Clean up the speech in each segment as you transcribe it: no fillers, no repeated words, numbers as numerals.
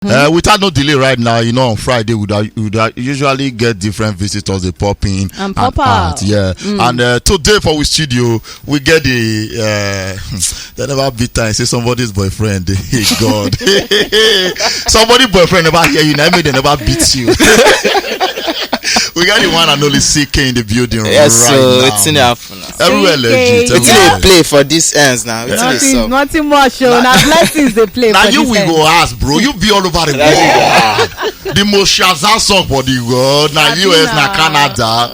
Without no delay right now, on Friday we would usually get different visitors. They pop in and pop out. Yeah. And today for our studio, we get they never beat time. Say somebody's boyfriend. Hey God. Somebody boyfriend never hear you. Never they never beat you. We got the one and only Ckay in the building right so now. It's in the afternoon. Everywhere legit. It's in the play for this ends now. Nothing more show. Now blessings they play. Now for you this will end. go ask, bro. You be all over the world. The most Shazam song for the world. Now US, now Canada.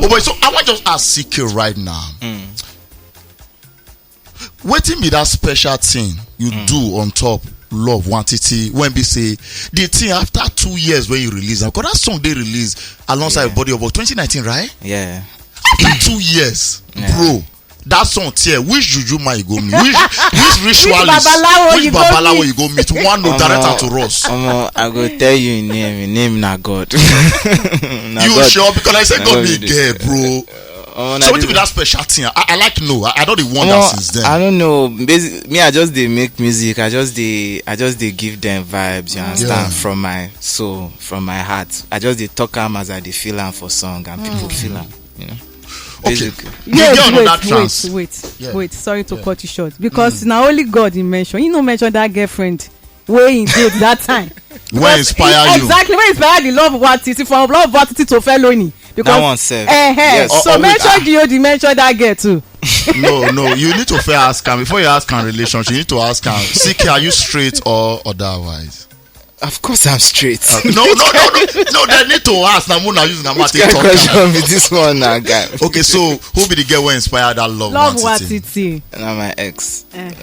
Oh, but so I want to just ask Ckay right now. Waiting be that special thing you do on top love Nwantiti when we say the thing after 2 years when you release because that song they release alongside Body of Work 2019, right? Yeah. After 2 years, bro. That song here, which juju man you go meet? Which ritualist? Which babalawo you go meet? One no direct to us. I go tell you in name na God. You sure? Because I said God be gay, bro. So what with that special thing? I like I don't want that since then. I don't know. Basically, me, I just they make music. I just they give them vibes. You understand? From my soul, from my heart. I just they talk them as I they feel them for song and people feel them. You know. Basically. Okay. Wait. Sorry to cut you short because now only God he mentioned. You know mention that girlfriend where he did that time. Where inspire you? Exactly. Where inspire the love Nwantiti from love Nwantiti to felony. Because that one said. Yes. So mention G.O.D. mention that girl too. No. You need to first ask him before you ask him relationship. You need to ask him. Ckay, are you straight or otherwise? Of course I'm straight. No. They need to ask. Now using a matter talk. Question with this one now, guy. Okay, so who be the girl who inspired that love Nwantiti? And I'm my ex. At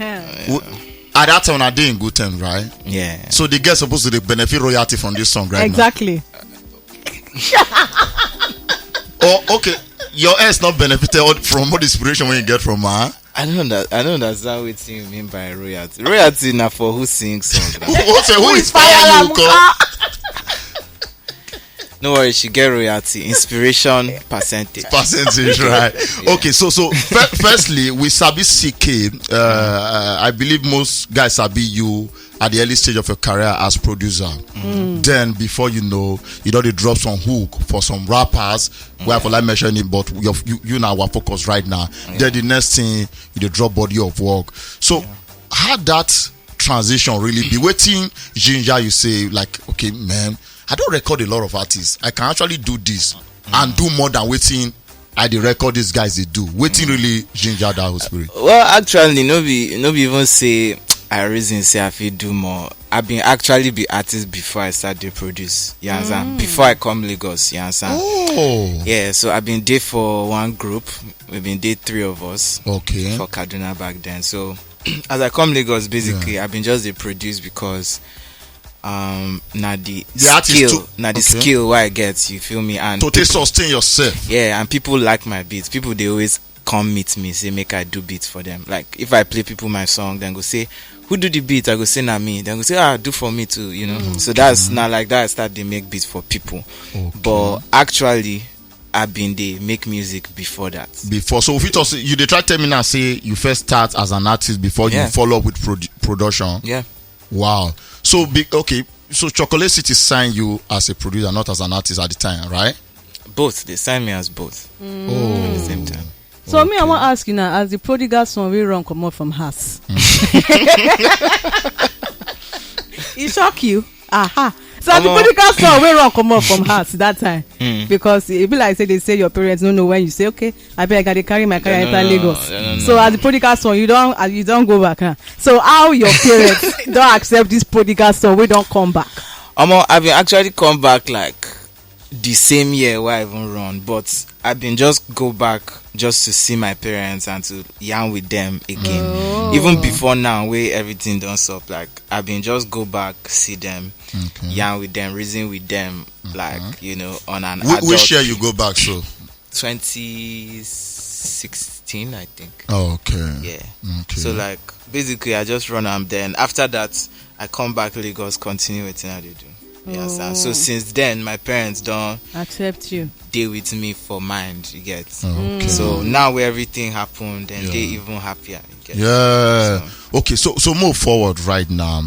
that time, I did in good terms, right? Yeah. So the girl supposed to benefit royalty from this song, right? Exactly. Oh, okay. Your ex not benefited from what inspiration when you get from her. I don't understand what you mean by royalty. Royalty now for who sings songs. Who inspire you? No worry, she get royalty. Inspiration percentage, right? Yeah. Okay, so firstly, we sabi Ckay. I believe most guys sabi you at the early stage of your career as producer. Then before you know they drop some hook for some rappers. We have to like mention it, but you now our focus right now. Then the next thing you drop Body of Work. So how that transition really be? Waiting ginger you say like, okay man, I don't record a lot of artists. I can actually do this and do more than waiting. I the record these guys they do. Waiting really ginger that whole spirit. Well, actually, no be even say I reason say I feel do more. I've been actually be artist before I start to produce. You understand? Before I come Lagos, you understand? Oh. Yeah, so I've been there for one group. We've been there 3 of us. Okay. For Kaduna back then. So as I come Lagos, basically I've been just a produce because the skill what I get, you feel me? And to sustain yourself. Yeah, and people like my beats. People they always come meet me, say make I do beats for them. Like if I play people my song, then go say, who do the beat? I go say na me. Then go say, do for me too, you know. So that's not like that I start to make beats for people. But actually I've been there make music before that. So if it was you they try to tell me now say you first start as an artist before you follow up with production. Yeah. Wow. So so Chocolate City signed you as a producer, not as an artist at the time, right? Both. They signed me as both. At the same time. So me, I want to ask you now, as the prodigal son, we run come out from house. It shock you? Aha. So as the prodigal son, we run come out from house that time because it be like they say your parents don't know when you say okay, I gotta carry my car enter Lagos. So as the prodigal son, you don't go back. Huh? So how your parents don't accept this prodigal son? We don't come back. I've been actually come back like the same year where I even run, but I've been just go back just to see my parents and to yarn with them again. Even before now, where everything done stop, like I've been just go back, see them, yarn with them, reason with them, like on an adult. Which year you go back? So 2016, I think. Oh, okay. Yeah. Okay. So like basically, I just run them. Then after that, I come back Lagos, continue with what they do. Yes, so since then my parents don't accept you. Deal with me for mind, you get. Okay. So now where everything happened, and they even happier. You get? Yeah. So. Okay, so move forward right now.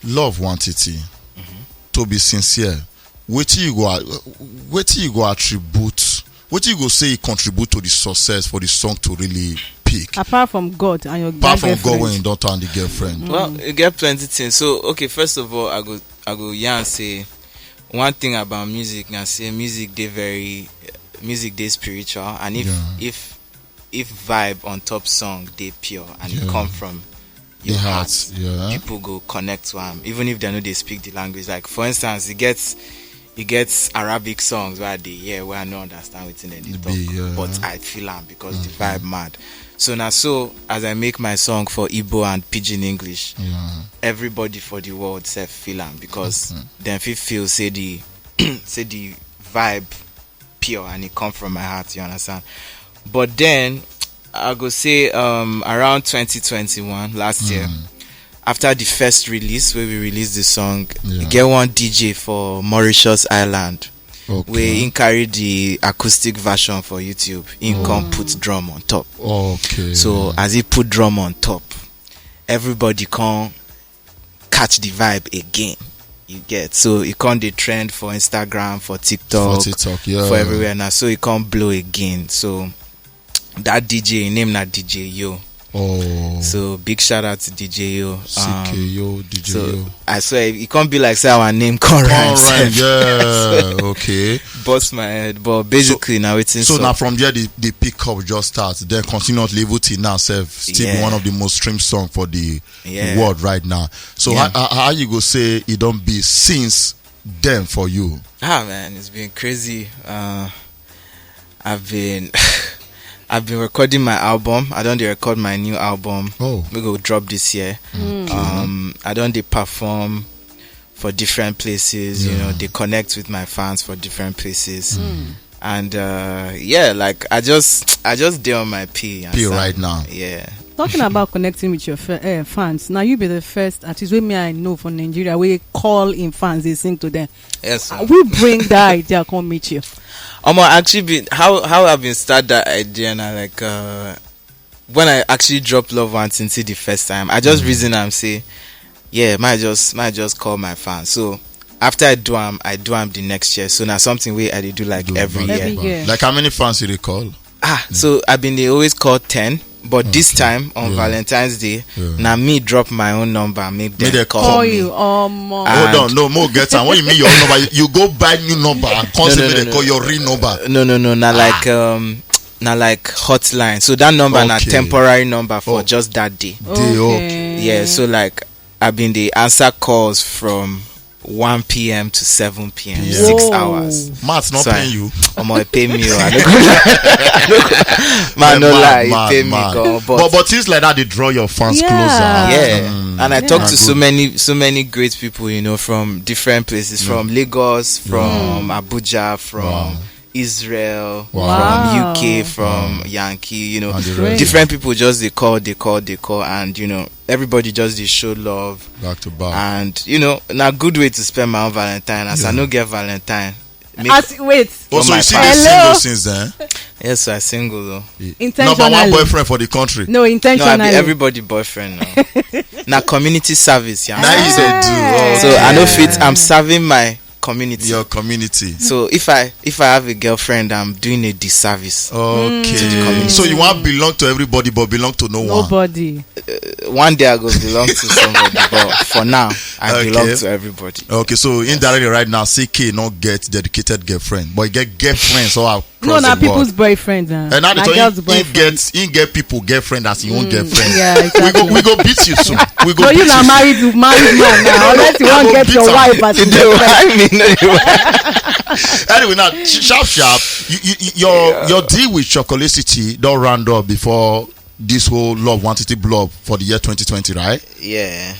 Love Nwantiti. To be sincere, what you go attribute? What you go say contribute to the success for the song to really peak? Apart from God and your Apart from girlfriend. God when you don't turn the girlfriend. Well, you get plenty things. So okay, first of all, I go and say one thing about music. I say music they spiritual, and if vibe on top song they pure and it come from your heart, people go connect to them even if they know they speak the language. Like for instance, it gets Arabic songs where where I don't understand what's in the talk, but I feel them because the vibe mad. So now, as I make my song for Igbo and Pidgin English, everybody for the world feel them because then feel say the vibe pure and it come from my heart. You understand? But then I go say around 2021 last year, after the first release where we released the song, we get one DJ for Mauritius Island. Where he carried the acoustic version for YouTube. He can put drum on top. Okay. So as he put drum on top, everybody can catch the vibe again. You get so it can't the trend for Instagram, for TikTok, for everywhere now. So it can't blow again. So that DJ name that DJ Yo. So big shout out to DJ Yo. CKYO, DJ so Yo. I swear it can't be like say our name can't rhyme. Okay. Bust my head, but basically now it's so now from there the pick up just starts. Then continuously till now still be one of the most streamed song for the world right now. So how you go say it don't be since then for you? Man, it's been crazy. I've been recording my album. I don't record my new album. We go drop this year. I don't perform for different places. You know, they connect with my fans for different places. And like I just did on my P right now. Yeah. Talking about connecting with your fans, now you be the first artist with me I know from Nigeria. We call in fans, they sing to them. Yes. We bring that idea, come meet you. Actually, how I've been start that idea now, like when I actually dropped Love Nwantiti the first time, I just reason and say, might just call my fans. So after I do them the next year. So now something where I do like every year. Like how many fans did they call? So they always call 10. But this time on Valentine's Day, now me drop my own number, make them call me. You. Hold on, no more get time. When you mean your own number, you go buy new number and constantly they call your real number. No. Now like hotline. So that number na temporary number for just that day. Okay. Yeah. So like I've been the answer calls from 1 p.m. to 7 p.m. 6 hours. Matt's not paying you. Pay me. Man, no lie, he pay me. But things like that, they draw your fans closer. And I talk to so many great people, you know, from different places, from Lagos, from Abuja, from Israel, from UK, from Yankee, you know, different people just they call, and you know, everybody just they show love back to back, and you know, na good way to spend my own Valentine. As I no get Valentine. Wait. Also, you see the single since then? Yes, I single though. Intentionally. Number one boyfriend for the country. No, intentionally. No, I be everybody boyfriend now. Now community service, yeah. Now you do. So I know fit. I'm serving my community. Your community. So if I have a girlfriend, I'm doing a disservice. Okay. So you want belong to everybody, but belong to nobody. One day I go belong to somebody, but for now I belong to everybody. Okay. So indirectly right now, Ckay not get dedicated girlfriend, but he get girlfriends all across no, the now world. people's boyfriend. And now he get people girlfriend as your own girlfriend. Yeah, exactly. we go beat you soon. We go. No, you not married man now. Unless you want get your wife as your girlfriend. Anyway, now sharp. Your deal with Chocolicity don't round up before this whole Love Nwantiti blog for the year 2020, right? Yeah.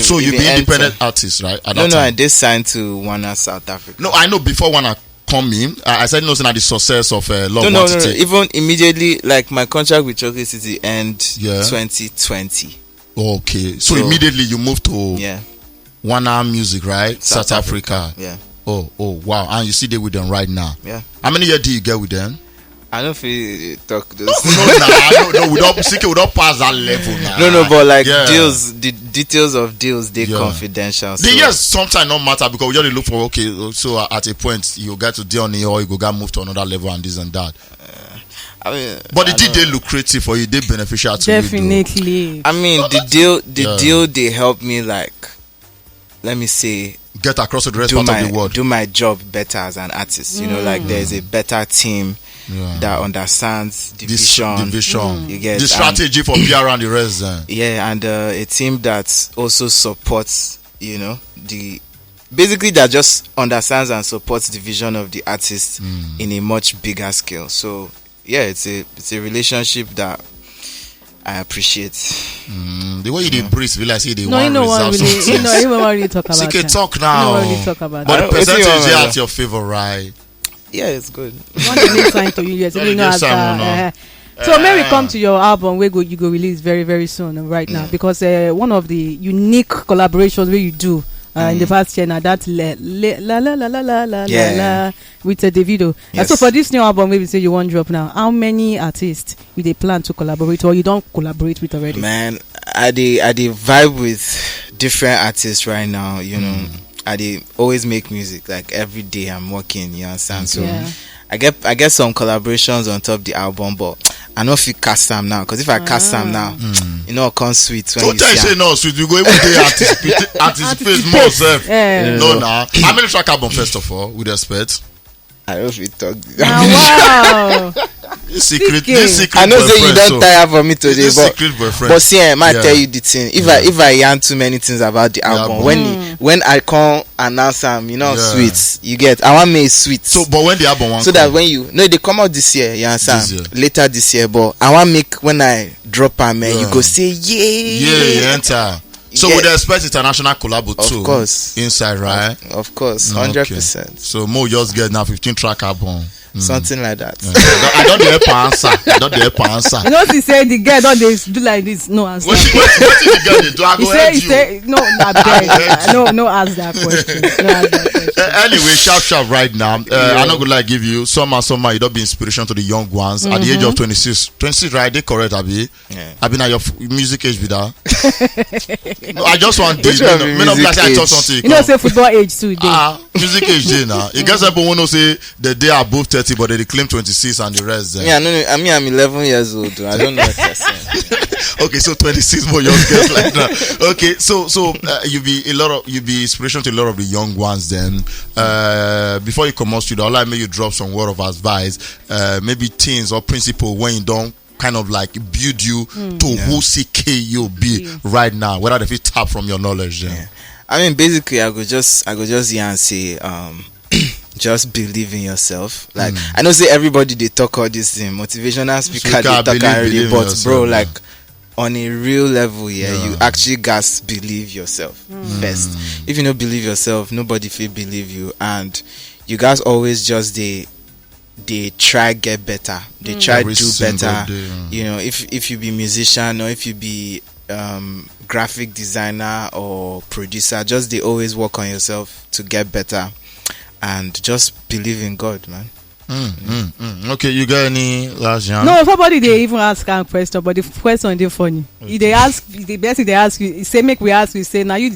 So you be independent artist, right? No, I did sign to Wana South Africa. No, I know before Wana come in, I said no, the success of Love Nwantiti. No. Even immediately, like my contract with Chocolicity end 2020. Okay, so immediately you moved to Wana Music, right? South Africa. Yeah. Oh, wow. And you see they with them right now. Yeah. How many years do you get with them? I don't feel talk those. No, we don't pass that level now. No, but like deals, the details of deals, they confidential. So. Yes, sometimes not matter because we just look for okay. So at a point you get to deal on it or you go get moved to another level and this and that. I mean, but the deal they lucrative for you, they beneficial to you. Definitely. I mean, the deal they help me like, let me say, get across to the rest of the world. Do my job better as an artist. You know, like there's a better team. That understands division. You get the strategy for PR and the rest. And a team that also supports, you know, basically that just understands and supports the vision of the artist in a much bigger scale. So yeah, it's a relationship that I appreciate. The way you did breathe, will I say the no, one really, you know, even when you talk about CK talk now. Really talk about but the percentage is at your favor, right? Yeah, it's good. One next time to you, yes, you know, so may we come to your album where you go release very very soon right now because one of the unique collaborations where you do in the past year now that la with Davido. Yes. So for this new album, maybe say you want drop now. How many artists you they plan to collaborate or you don't collaborate with already? Man, I vibe with different artists right now. You know. I always make music like every day I'm working, you understand? So I get some collaborations on top of the album, but I know if you cast them now, because if I cast them now, you know, it comes sweet when don't you say no sweet. You go every day anticipate more self. No, nah. How many track album first of all with respect? I don't know if you talk. Wow. This secret I know say you don't tire for me today, but see, I might tell you the thing. If I yarn too many things about the album, when I can't announce them, you know, sweet. You get. I want me sweet. So, but when the album won't so that when they come out this year, you understand? Later this year, but I want make when I drop them, man, you go say you enter. So we expect international collab too. Of course. Inside, right? Of course, 100%. So Mo just get now 15 track album. Something like that. I don't dare answer. You know, he said the girl don't they do like this. No answer. What did the girl do? I go ahead you. Say, no, ask that question. Anyway, sharp right now. I'm not gonna give you some you don't be inspiration to the young ones. At the age of 26, right? They correct, Abi. I've been at your music age with that. No, I just want this. I talk something. You know, say football age too. Music age day now. You guys ever want to say that they are above 30, but they claim 26 and the rest. I'm 11 years old. I don't know what you're saying. Okay, so 26 more young girls like that. Okay, so you be inspiration to a lot of the young ones. Then before you come out studio, I'll make you drop some word of advice. Maybe things or principle when you don't kind of like build you to who CK you be right now. Whether if you tap from your knowledge. Then. Yeah. I mean, basically, I go just here and say, just believe in yourself. Like I know, say everybody they talk all this thing, motivational speaker they talk already, but yourself, bro, like on a real level, you actually guys believe yourself first. If you don't believe yourself, nobody will believe you, and you guys always just they try get better. They try do better. You know, if you be musician or if you be graphic designer or producer, just they always work on yourself to get better and just believe in God, man. Okay, you got any last year? No, somebody they even ask a question, but the question they funny. They ask the best thing they ask you, say make we ask you, say now you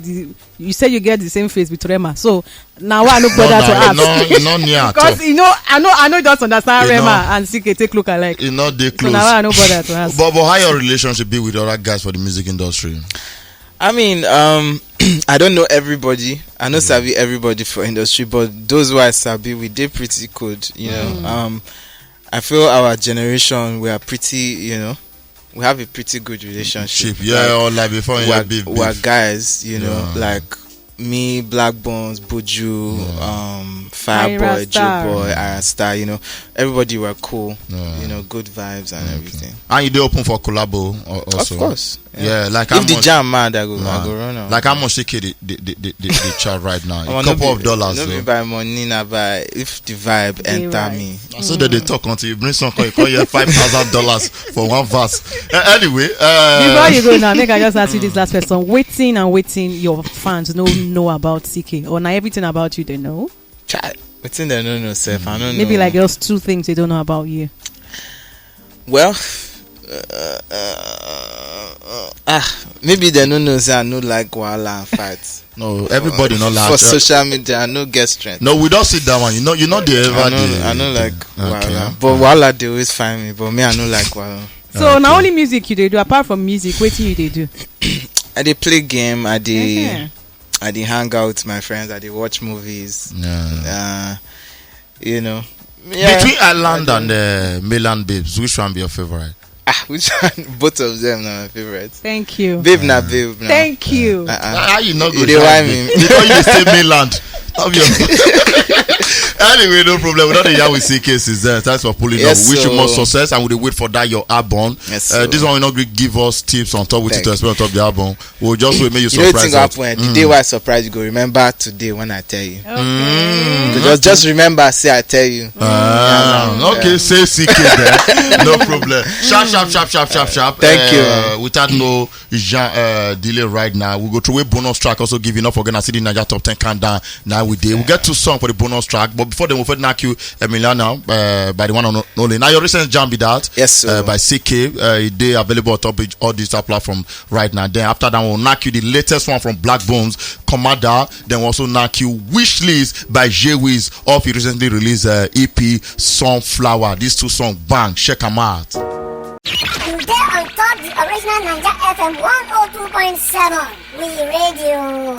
say you get the same face with Rema. So now I no bother to ask. No, near because you know I know you don't understand Rema and CK take look alike. You know they close. So now I no bother to ask. But how your relationship be with other guys for the music industry? I mean, I don't know everybody. I know sabi everybody for industry, but those who I sabi, we did pretty good. You know, I feel our generation we are pretty. You know, we have a pretty good relationship. Or like before we're guys. You know, like me, Black Bones, Buju, Fireboy, Joe Boy, Arastar. You know, everybody were cool. You know, good vibes and everything. And you do open for collabo also? Of course. Yeah, like if the jam mad, I go run out. Like how much the chart right now? A couple of dollars. No be by money, na by if the vibe enter me. So that they talk until you bring some call you $5,000 for one verse. Anyway, before you go now, make I just ask you this last question. Waiting your fans know about CK or now everything about you they know? Waiting they don't know self. I don't know. Maybe like just two things they don't know about you. Well, maybe they don't know say I no like wahala and fight. No, everybody not like for social media. I no get strength. No, we don't sit that one. You know the ever. I know like wahala, but wahala they always find me. But me, I no like wahala. So now only music you dey do. Apart from music, what you dey do? I dey play game. I dey hang out with my friends. I dey watch movies. Yeah. You know. Yeah, between Island and mainland babes, which one be your favorite? Which one? Both of them are my favorite. Thank you. Babe na babe. Na. Thank you. How you not go? You dey why me? Because you stay mainland. Anyway, no problem. We don't hear with C cases there. Thanks for pulling up. We wish you more success and we wait for that your album. Yes, this one will not give us tips on top with it to explain on top the album. We'll just wait, make you surprise. You know what happen? The day why I surprise you go remember today when I tell you. Okay. Just remember, say I tell you. Okay, say CK there. No problem. Sharp. Thank you. Without no delay right now, we'll go through a bonus track. Also give enough for gonna see the Naija top 10 countdown. Now we did. We'll get to song for the bonus track, but before then, we'll first knock you Emiliana by the one and only. Now your recent jam be that. Yes, sir. By CK. They available on top of all digital platform right now. Then after that, we'll knock you the latest one from Black Bones, Commander. Then we'll also knock you Wish List by J-Wiz off your recently released EP Sunflower. These two songs, bang, check them out. You get on top the original Naija FM 102.7. We radio.